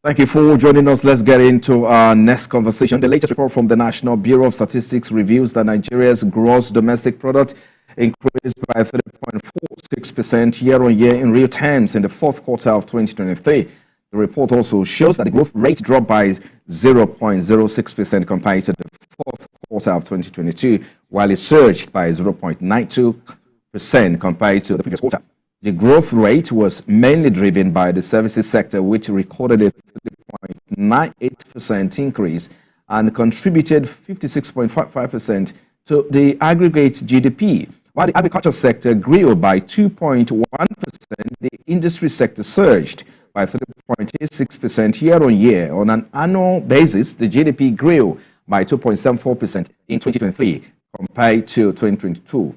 Thank you for joining us. Let's get into our next conversation. The latest report from the National Bureau of Statistics reveals that Nigeria's gross domestic product increased by 3.46% year-on-year in real terms in the fourth quarter of 2023. The report also shows that the growth rate dropped by 0.06% compared to the fourth quarter of 2022, while it surged by 0.92% compared to the previous quarter. The growth rate was mainly driven by the services sector, which recorded a 3.98% increase and contributed 56.55% to the aggregate GDP. While the agriculture sector grew by 2.1%, the industry sector surged by 3.86% year-on-year. On an annual basis, the GDP grew by 2.74% in 2023 compared to 2022.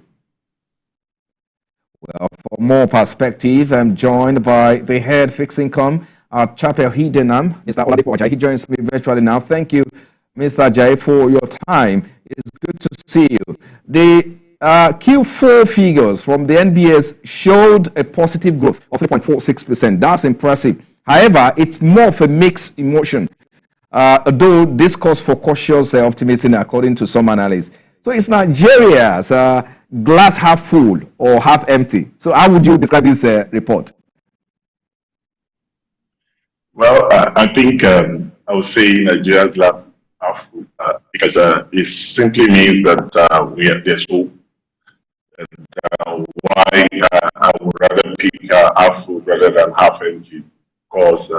Well, for more perspective, I'm joined by the head fixed income at Chapel Hidenam, Mr. Oladipo Ajayi. He joins me virtually now. Thank you, Mr. Ajayi, for your time. It's good to see you. The Q4 figures from the NBS showed a positive growth of 3.46%. That's impressive. However, it's more of a mixed emotion, although this calls for cautious optimism according to some analysts. So it's Nigeria's glass half full or half empty. So how would you describe this report? Well, I think I would say Nigeria's glass half full because it simply means that there's hope. And why I would rather pick half full rather than half empty, because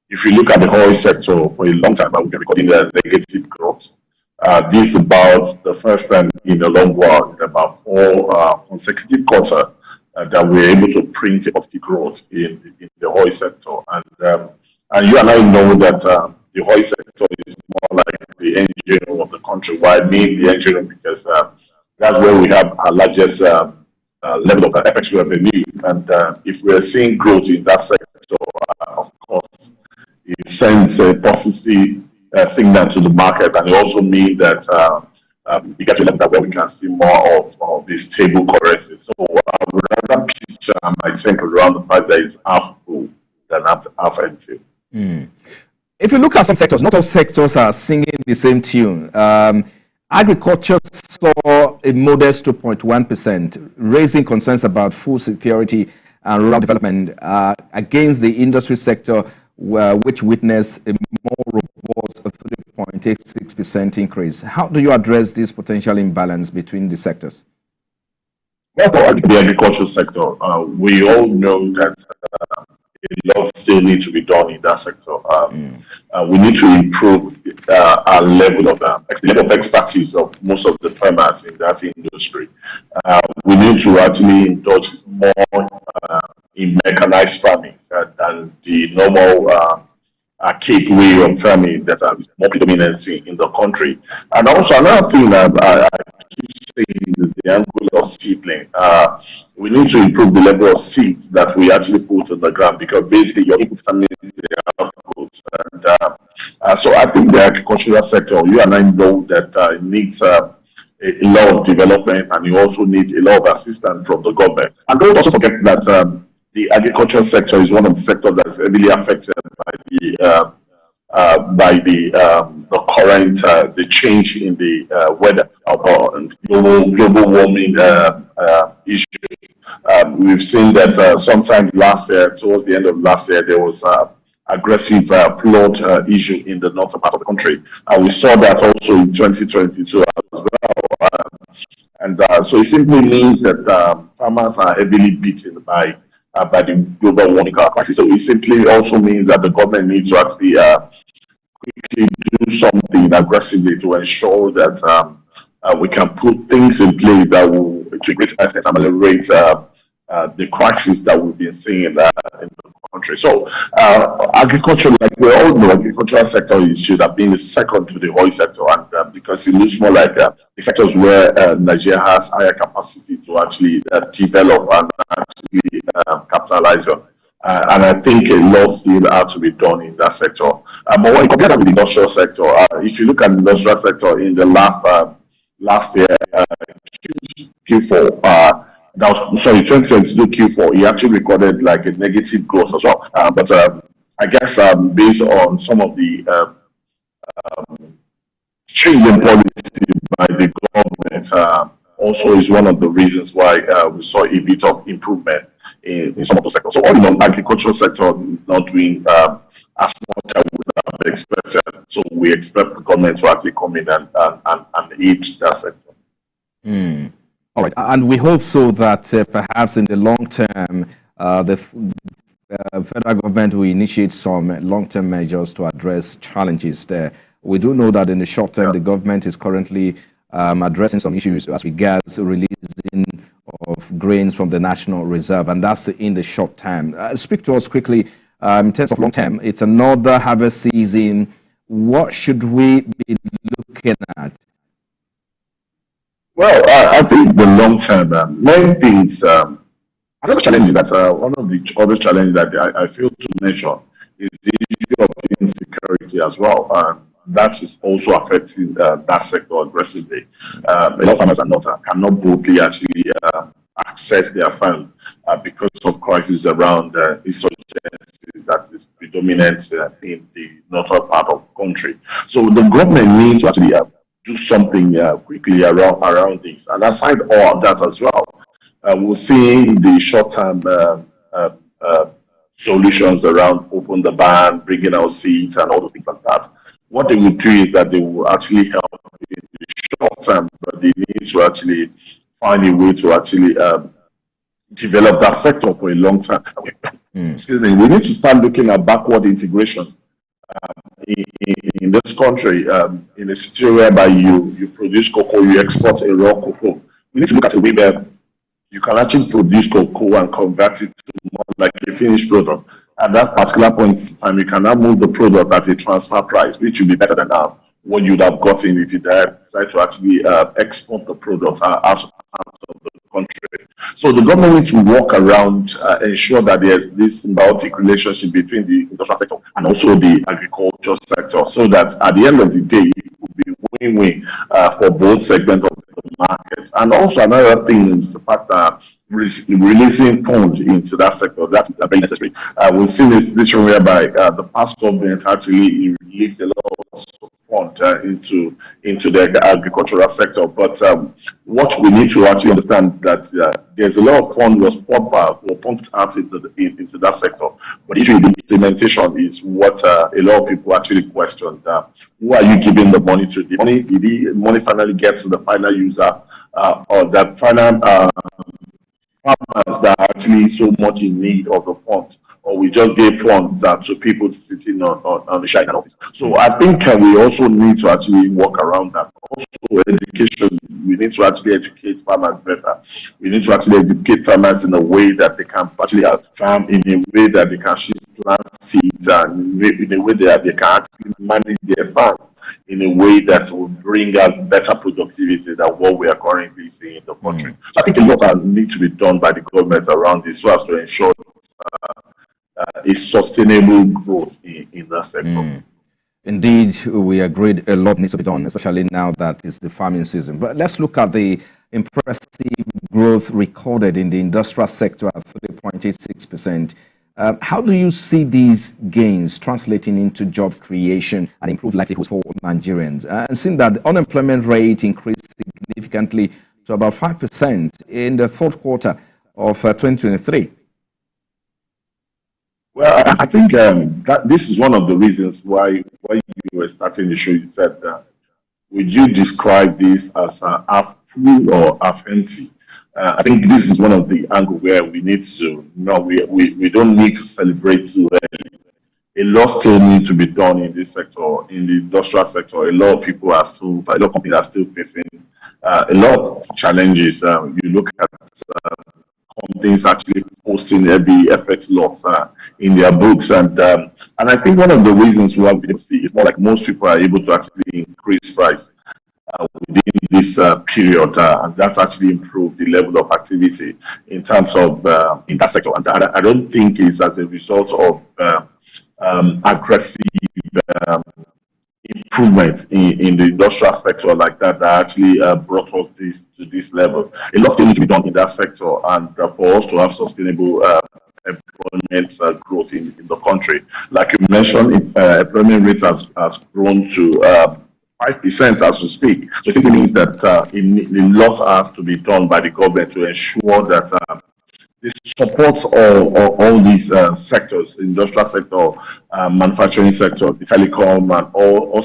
if you look at the oil sector for a long time, we've been recording negative growth. This is about the first time in a long while, in about 4 consecutive quarters, that we're able to print a positive growth in the oil sector. And you and I know that the oil sector is more like the engine of the country. Why I mean the engine? Because that's where we have our largest level of FX revenue. And if we're seeing growth in that sector, of course, it sends a positive signal to the market, and it also means that we get to a level where we can see more of these stable currencies. So I would rather picture my think around the fact that it's half full than half empty. If you look at some sectors, not all sectors are singing the same tune. Agriculture saw a modest 2.1%, raising concerns about food security and rural development against the industry sector, which witnessed a more robust 3.86% increase. How do you address this potential imbalance between the sectors? Well, the agricultural sector, we all know that a lot still needs to be done in that sector. We need to improve our level of expertise of most of the farmers in that industry. We need to actually indulge more in mechanized farming than the normal archaic way of farming that is more predominant in the country. And also another thing that I keep saying is the angle of seedling. We need to improve the level of seeds that we actually put on the ground, because basically your input determines the output. And so I think the agricultural sector, you and I know that it needs a lot of development, and you also need a lot of assistance from the government. And don't also forget that the agricultural sector is one of the sectors that's heavily affected by the current the change in the weather global warming issue. We've seen that sometime last year, towards the end of last year, there was aggressive flood issue in the northern part of the country, and we saw that also in 2022 as well. So it simply means that farmers are heavily beaten by the global warming crisis. So it simply also means that the government needs to actually quickly do something aggressively to ensure that we can put things in place that will, to a great extent, ameliorate the crisis that we've been seeing in the country. So agriculture, like we all know, agricultural sector should have been the second to the oil sector, and because it looks more like the sectors where Nigeria has higher capacity to actually develop and actually capitalize on. And I think a lot still has to be done in that sector. But when you compare that with the industrial sector, if you look at the industrial sector in the last year, Q4, 2022 Q4, he actually recorded like a negative growth as well. But I I guess based on some of the change in policy by the government also is one of the reasons why we saw a bit of improvement in some of the sectors. So all in all, agricultural sector not doing as much as we would have expected. So we expect the government to actually come in and aid that sector. Mm. All right, and we hope so that perhaps in the long term, the federal government will initiate some long-term measures to address challenges there. We do know that in the short term, the government is currently addressing some issues as regards releasing of grains from the National Reserve, and that's in the short term. Speak to us quickly in terms of long term. It's another harvest season. What should we be looking at? Well, I think the long term, main things, another challenge that one of the other challenges that I feel to mention is the issue of insecurity as well. That is also affecting that sector aggressively. A lot of farmers cannot boldly actually access their funds because of crises around insurgencies that is predominant in the northern part of the country. So the government needs to actually do something quickly around this. And aside all of that as well, we'll see the short-term solutions around open the ban, bringing out seeds and all those things like that. What they will do is that they will actually help in the short term, but they need to actually find a way to actually develop that sector for a long time. Excuse me. We need to start looking at backward integration in this country. In a situation whereby you produce cocoa, you export a raw cocoa. We need to look at a way where you can actually produce cocoa and convert it to more like a finished product. At that particular point in time, you can now move the product at a transfer price, which will be better than what you'd have gotten if you decide to actually export the product out of the country. So the government needs to work around, ensure that there's this symbiotic relationship between the industrial sector and also the agricultural sector, so that at the end of the day, it will be win-win for both segments of the market. And also another thing is the fact that releasing funds into that sector, that is very necessary. We've seen this situation whereby the past government actually released a lot of funds into the agricultural sector. But what we need to actually understand that there's a lot of funds was pumped out into that sector. But the issue with implementation is what a lot of people actually question. Who are you giving the money to? Did the money finally get to the final user or the final farmers that are actually so much in need of the funds, or we just gave funds to people sitting on the shine office. So I think we also need to actually work around that. Also, education, we need to actually educate farmers better. We need to actually educate farmers in a way that they can actually farm, in a way that they can plant seeds, and in a way that they can actually manage their farm in a way that will bring out better productivity than what we are currently seeing in the country. So I think a lot needs to be done by the government around this so as to ensure a sustainable growth in that sector. Indeed, we agreed a lot needs to be done, especially now that it's the farming season. But let's look at the impressive growth recorded in the industrial sector at 3.86%. How do you see these gains translating into job creation and improved livelihoods for Nigerians? And seeing that the unemployment rate increased significantly to about 5% in the third quarter of 2023. Well, I think that this is one of the reasons why you were starting the show. You said, would you describe this as half full or half empty? I think this is one of the angles where we need to, we don't need to celebrate too early. A lot still needs to be done in this sector, in the industrial sector. A lot of people are still, a lot of companies are still facing a lot of challenges. You look at companies actually posting every FX loss in their books, and I think one of the reasons why we see is more like most people are able to actually increase price within this period, and that's actually improved the level of activity in terms of in that sector. And I don't think it's as a result of aggressive improvement in the industrial sector like that actually brought us to this level. A lot still needs to be done in that sector, and for us to have sustainable employment growth in the country. Like you mentioned, employment rate has grown to 5% as we speak. So it simply means that a lot has to be done by the government to ensure that it supports all these sectors, industrial sector, manufacturing sector, the telecom, and all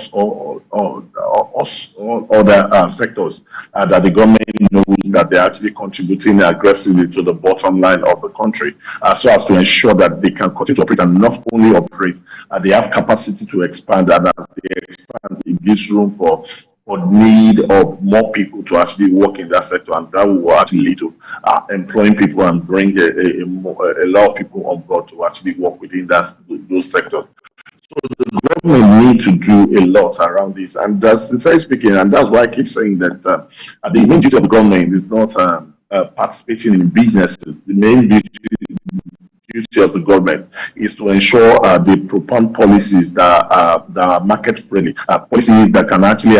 other sectors that the government knows that they're actually contributing aggressively to the bottom line of the country, so as to ensure that they can continue to operate and not only operate, they have capacity to expand, and as they expand, it gives room for need of more people to actually work in that sector, and that will actually lead to employing people and bring a lot of people on board to actually work within those sectors. So the government need to do a lot around this, and that's sincerely speaking, and that's why I keep saying that the main duty of the government is not participating in businesses. The main duty of the government is to ensure they propound policies that are market friendly, policies that can actually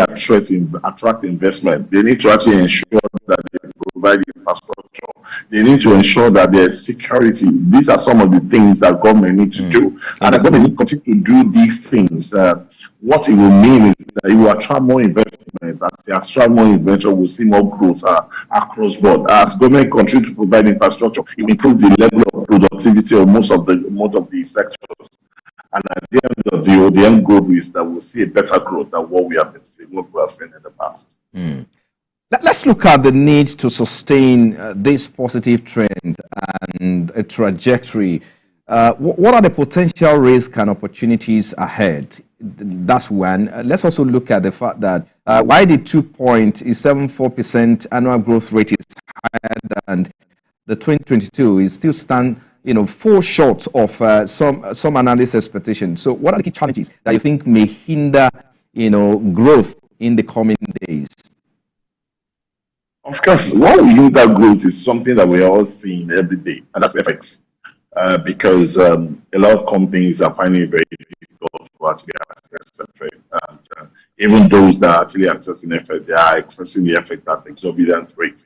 attract investment. They need to actually ensure that they provide infrastructure. They need to ensure that there's security. These are some of the things that government needs to do, and the government needs to continue to do these things. What it will mean is that it will attract more investment. As they attract more investment, we'll see more growth across board. As government continue to provide infrastructure, it will improve the level of productivity of most of the sectors. And at the end of the end goal is that we'll see a better growth than what we have seen in the past. Let's look at the need to sustain this positive trend and a trajectory. What are the potential risks and opportunities ahead? That's one. Let's also look at the fact that why the 2.74% annual growth rate is higher than the 2022 is still fall short of some analyst expectations. So what are the key challenges that you think may hinder growth in the coming days? Of course, what we hinder growth is something that we're all seeing every day, and that's FX. Because a lot of companies are finding it very difficult to actually access FX. And even those that are actually accessing FX, they are accessing the FX at exorbitant rate.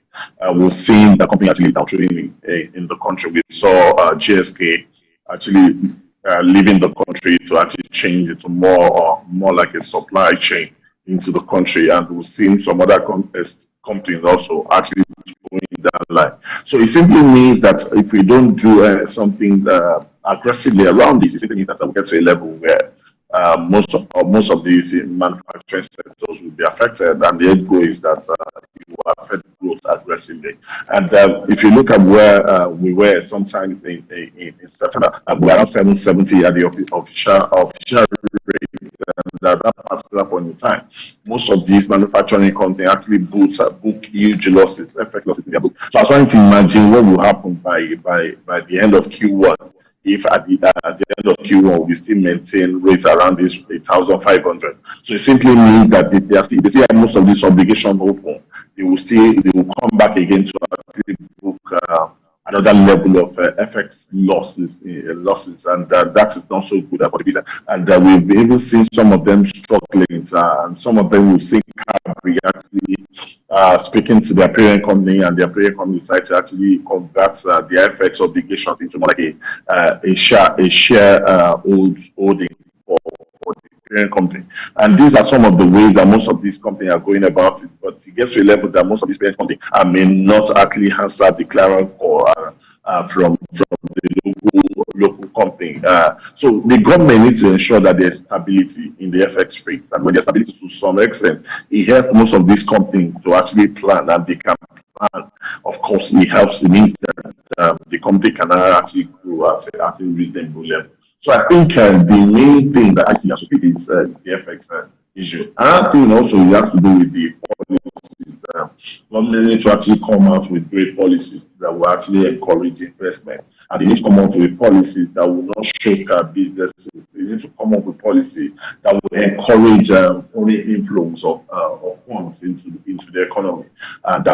We've seen the company actually downtrading in the country. We saw GSK actually leaving the country to actually change it to more like a supply chain into the country, and we've seen some other companies also actually going that line. So it simply means that if we don't do something aggressively around this, it simply means that we'll get to a level where most of these manufacturing sectors will be affected, and the end goal is that it will affect growth aggressively. And if you look at where we were sometimes in September, we were around 770 at the official rate. At that particular point in time, most of these manufacturing companies actually book huge losses, FX losses in their book. So I was trying to imagine what will happen by the end of Q1 if at the end of Q1 we still maintain rates around this 1,500. So it simply means that if they see most of these obligations open, they will come back again to actually book another level of FX losses, and that is not so good for the business. And we've even seen some of them struggling, and some of them we've seen actually speaking to their parent company, and their parent company decides to actually convert their FX obligations into more like a share holding for the parent company. And these are some of the ways that most of these companies are going about it. But it gets to a level that most of these parent companies may not actually answer the clarion call from the local company. So the government needs to ensure that there's stability in the FX rates, and when there's stability to some extent, it helps most of these companies to actually plan, and they can plan. Of course, it means that the company can actually grow at a reasonable level. So I think the main thing that I see as is the FX issue. Another thing also has to do with the policies. Government need to actually come out with great policies that will actually encourage investment. And they need to come up with policies that will not choke businesses. They need to come up with policies that will encourage foreign inflows of funds into the economy, and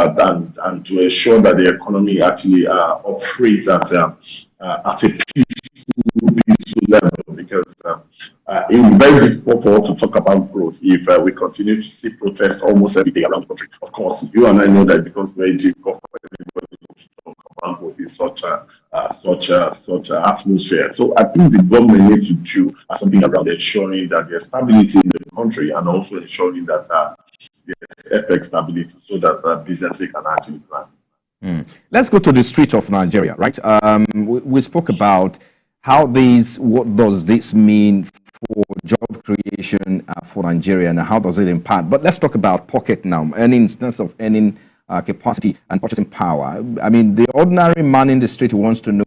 to ensure that the economy actually operates at a peaceful level, because it will be very difficult for us to talk about growth if we continue to see protests almost every day around the country. Of course, you and I know that it becomes very difficult for everybody to talk about growth in such such a atmosphere. So I think the government needs to do something around ensuring that there's stability in the country and also ensuring that there's FX stability so that businesses can actually plan. Let's go to the street of Nigeria, right? We spoke about what does this mean for job creation for Nigeria and how does it impact? But let's talk about pocket now, in terms of earning capacity and purchasing power. I mean, the ordinary man in the street wants to know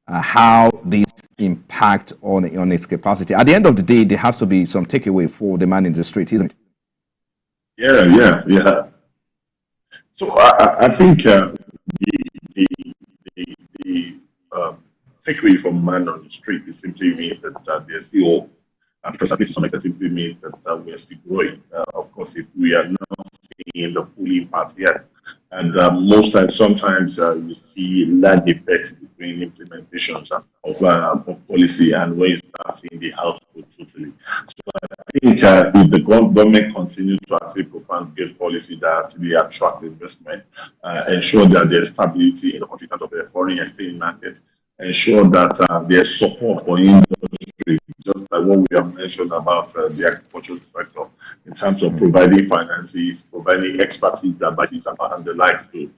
how this impact on its capacity. At the end of the day, there has to be some takeaway for the man in the street, isn't it? Yeah. So I think the takeaway from man on the street is simply means that there's still hope. Because I think to some extent simply means that we are still growing. Of course, if we are not seeing the full impact yet, and most times, sometimes you see lag effects between implementations of policy and when you start seeing the output totally. So I think if the government continues to actually propagate policy that actually attract investment, ensure that there's stability in the country in terms of the foreign exchange market, ensure that there's support for industry, just like what we have mentioned about the agricultural sector, in terms of providing finances, providing expertise, advice, and the like to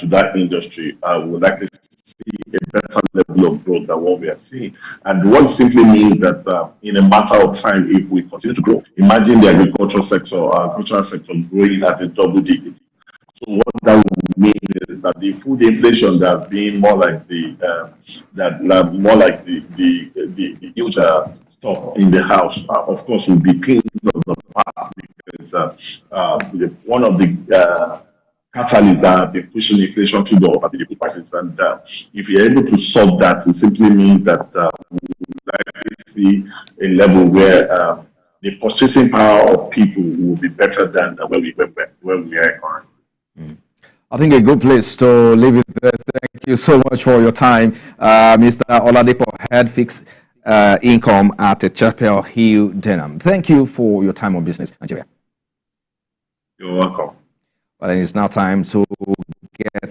that industry. We would like to see a better level of growth than what we are seeing. And what simply means that in a matter of time, if we continue to grow, imagine the agricultural sector growing at a double digit. So what that would mean is that the food inflation that's being more like the huge stock in the house, of course, will be cleaned of the past because one of the catalysts that have been pushing inflation to the food prices, and if you're able to solve that, it simply means that we will likely see a level where the purchasing power of people will be better than where we are currently. I think a good place to leave it there. Thank you so much for your time, Mr. Oladipo, head fixed income at Chapel Hill Denham. Thank you for your time on Business Nigeria. You're welcome. Well, it's now time to get